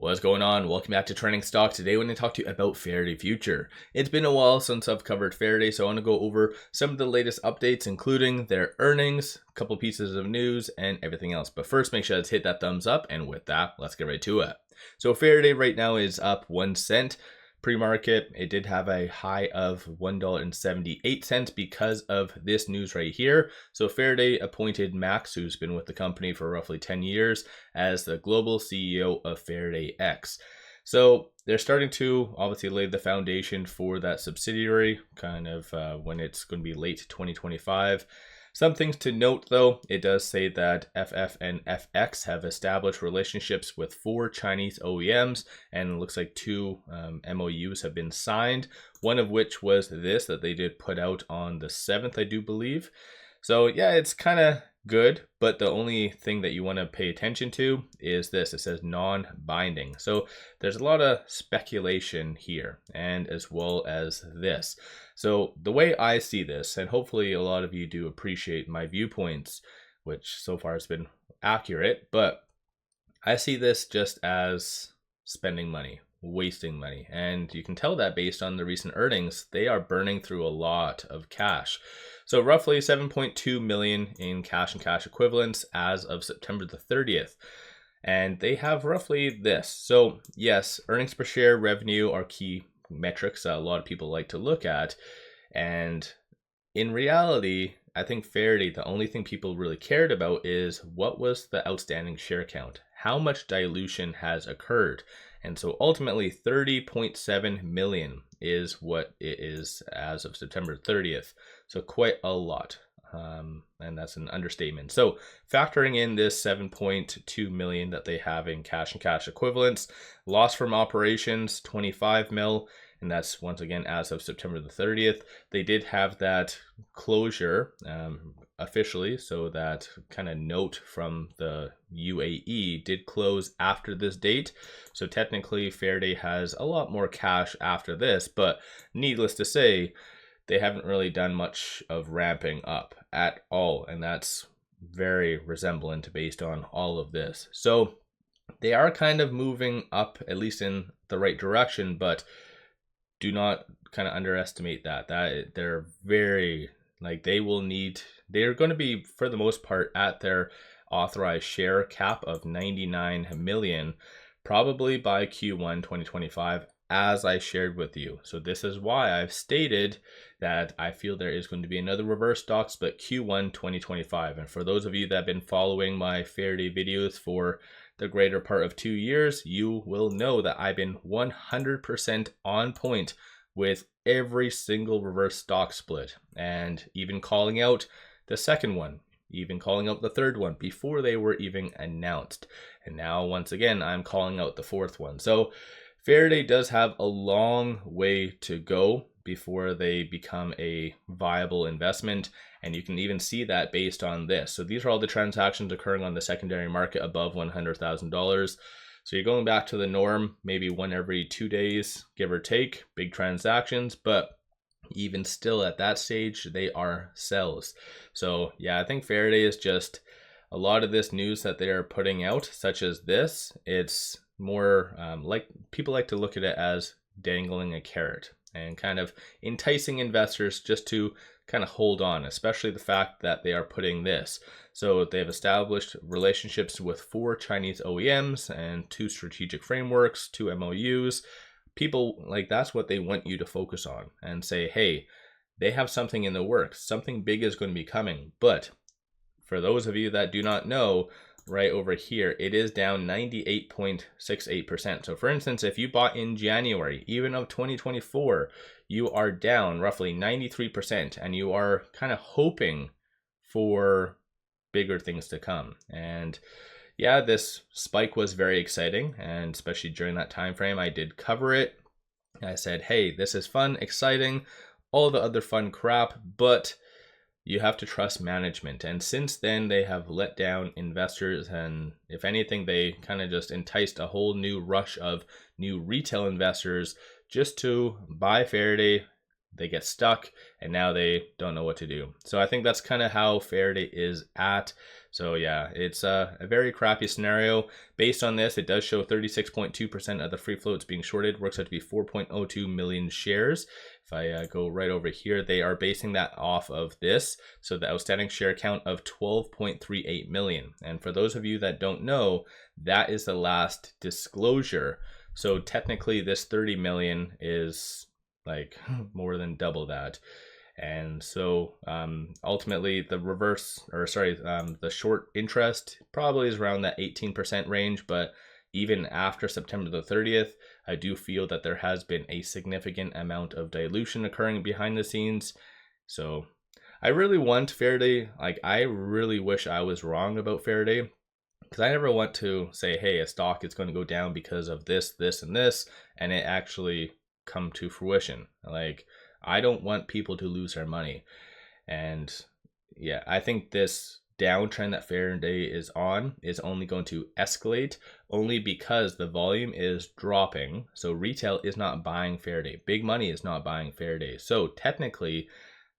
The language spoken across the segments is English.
What's going on? Welcome back to Trending Stock. Today we're going to talk to you about Faraday Future. It's been a while since I've covered Faraday, so I want to go over some of the latest updates, including their earnings, a couple pieces of news, and everything else. But first, make sure to hit that thumbs up, and with that, let's get right to it. So Faraday right now is up 1 cent. Pre-market, it did have a high of $1.78 because of this news right here. So Faraday appointed Max, who's been with the company for roughly 10 years, as the global CEO of Faraday X. So they're starting to obviously lay the foundation for that subsidiary, kind of when it's going to be late 2025. Some things to note though, it does say that FF and FX have established relationships with 4 Chinese OEMs, and it looks like 2 MOUs have been signed, one of which was this that they did put out on the 7th, I do believe. So yeah, it's kind of good, but the only thing that you want to pay attention to is this. It says non-binding. So there's a lot of speculation here, and as well as this. So the way I see this, and hopefully a lot of you do appreciate my viewpoints, which so far has been accurate, but I see this just as spending money, wasting money. And you can tell that based on the recent earnings, they are burning through a lot of cash. So roughly 7.2 million in cash and cash equivalents as of September the 30th. And they have roughly this. So yes, earnings per share, revenue are key metrics that a lot of people like to look at. And in reality, I think Faraday, the only thing people really cared about is what was the outstanding share count? How much dilution has occurred? And so ultimately 30.7 million is what it is as of September 30th. So quite a lot. And that's an understatement. So factoring in this 7.2 million that they have in cash and cash equivalents, loss from operations 25 mil, and that's once again as of September the 30th. They did have that closure officially, so that kind of note from the UAE did close after this date. So technically Faraday has a lot more cash after this, but needless to say, they haven't really done much of ramping up at all, and that's very resemblant based on all of this. So they are kind of moving up, at least in the right direction, but do not kind of underestimate that they're very, like, they're going to be, for the most part, at their authorized share cap of 99 million probably by Q1 2025, as I shared with you. So this is why I've stated that I feel there is going to be another reverse stock split Q1 2025. And for those of you that have been following my Faraday videos for the greater part of 2 years, you will know that I've been 100% on point with every single reverse stock split, and even calling out the second one, even calling out the third one before they were even announced. And now once again, I'm calling out the fourth one. So Faraday does have a long way to go before they become a viable investment. And you can even see that based on this. So these are all the transactions occurring on the secondary market above $100,000. So you're going back to the norm, maybe 1 every 2 days, give or take, big transactions. But even still at that stage, they are sells. So yeah, I think Faraday is just a lot of this news that they are putting out, such as this. It's more like people like to look at it as dangling a carrot and kind of enticing investors just to kind of hold on, especially the fact that they are putting this. So they've established relationships with 4 Chinese OEMs and 2 strategic frameworks, 2 MOUs. People, like, that's what they want you to focus on and say, hey, they have something in the works, something big is going to be coming. But for those of you that do not know, right over here, it is down 98.68%. So for instance, if you bought in January, even of 2024, you are down roughly 93%, and you are kind of hoping for bigger things to come. And yeah, this spike was very exciting, and especially during that time frame, I did cover it. I said, hey, this is fun, exciting, all the other fun crap, but you have to trust management. And since then, they have let down investors, and if anything, they kind of just enticed a whole new rush of new retail investors just to buy Faraday, they get stuck and now they don't know what to do. So I think that's kind of how Faraday is at. So yeah, it's a very crappy scenario. Based on this, it does show 36.2% of the free floats being shorted, works out to be 4.02 million shares. If I go right over here, they are basing that off of this. So the outstanding share count of 12.38 million. And for those of you that don't know, that is the last disclosure. So technically this 30 million is like more than double that. And so ultimately the the short interest probably is around that 18% range. But even after September the 30th, I do feel that there has been a significant amount of dilution occurring behind the scenes. So I really want Faraday, like I really wish I was wrong about Faraday, because I never want to say, hey, a stock is going to go down because of this, this, and this, and it actually come to fruition. Like, I don't want people to lose their money. And yeah, I think this downtrend that Faraday is on is only going to escalate, only because the volume is dropping. So retail is not buying Faraday. Big money is not buying Faraday. So technically,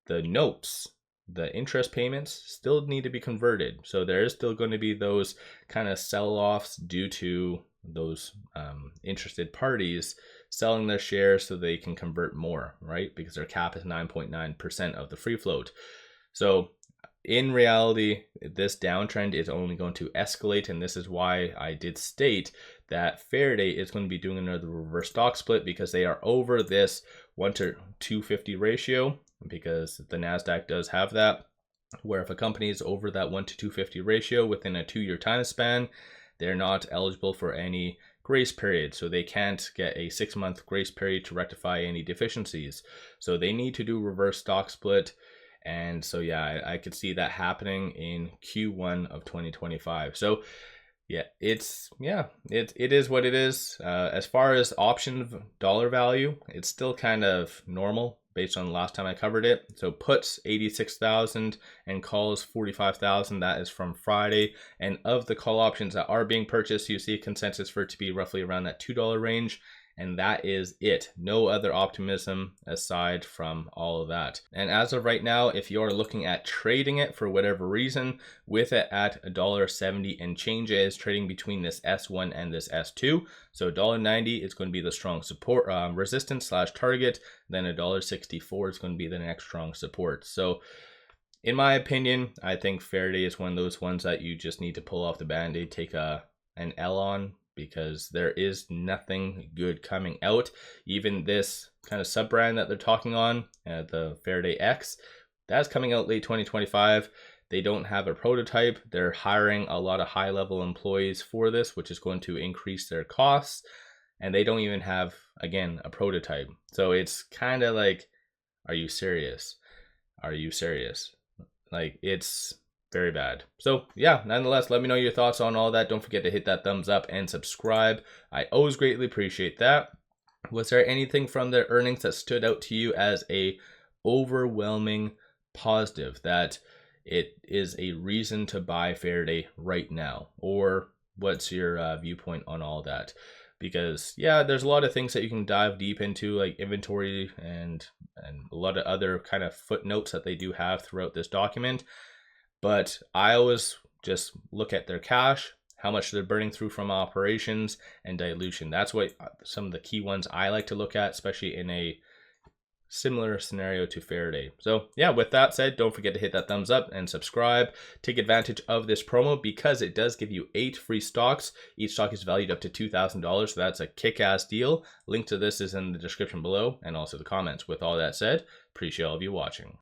the notes, the interest payments still need to be converted. So there is still going to be those kind of sell-offs due to those interested parties selling their shares so they can convert more, right? Because their cap is 9.9% of the free float. So in reality, this downtrend is only going to escalate, and this is why I did state that Faraday is going to be doing another reverse stock split, because they are over this 1-to-250 ratio, because the NASDAQ does have that, where if a company is over that 1-to-250 ratio within a 2-year time span, they're not eligible for any grace period. So they can't get a 6-month grace period to rectify any deficiencies. So they need to do reverse stock split. And so yeah, I could see that happening in Q1 of 2025. So yeah, it is what it is. As far as option dollar value, it's still kind of normal based on the last time I covered it. So puts 86,000 and calls 45,000. That is from Friday. And of the call options that are being purchased, you see a consensus for it to be roughly around that $2 range. And that is it. No other optimism aside from all of that. And as of right now, if you're looking at trading it for whatever reason, with it at $1.70 and change, it is trading between this S1 and this S2. So $1.90 is going to be the strong support, resistance / target. Then $1.64 is going to be the next strong support. So in my opinion, I think Faraday is one of those ones that you just need to pull off the band-aid, take an L on, because there is nothing good coming out. Even this kind of sub brand that they're talking on, the Faraday X, that's coming out late 2025. They don't have a prototype. They're hiring a lot of high-level employees for this, which is going to increase their costs. And they don't even have, again, a prototype. So it's kind of like, are you serious? Are you serious? Like, it's very bad. So yeah, nonetheless, let me know your thoughts on all that. Don't forget to hit that thumbs up and subscribe. I always greatly appreciate that. Was there anything from their earnings that stood out to you as a overwhelming positive, that it is a reason to buy Faraday right now? Or what's your viewpoint on all that? Because yeah, there's a lot of things that you can dive deep into, like inventory and a lot of other kind of footnotes that they do have throughout this document. But I always just look at their cash, how much they're burning through from operations, and dilution. That's what some of the key ones I like to look at, especially in a similar scenario to Faraday. So yeah, with that said, don't forget to hit that thumbs up and subscribe. Take advantage of this promo because it does give you 8 free stocks. Each stock is valued up to $2,000, so that's a kick-ass deal. Link to this is in the description below and also the comments. With all that said, appreciate all of you watching.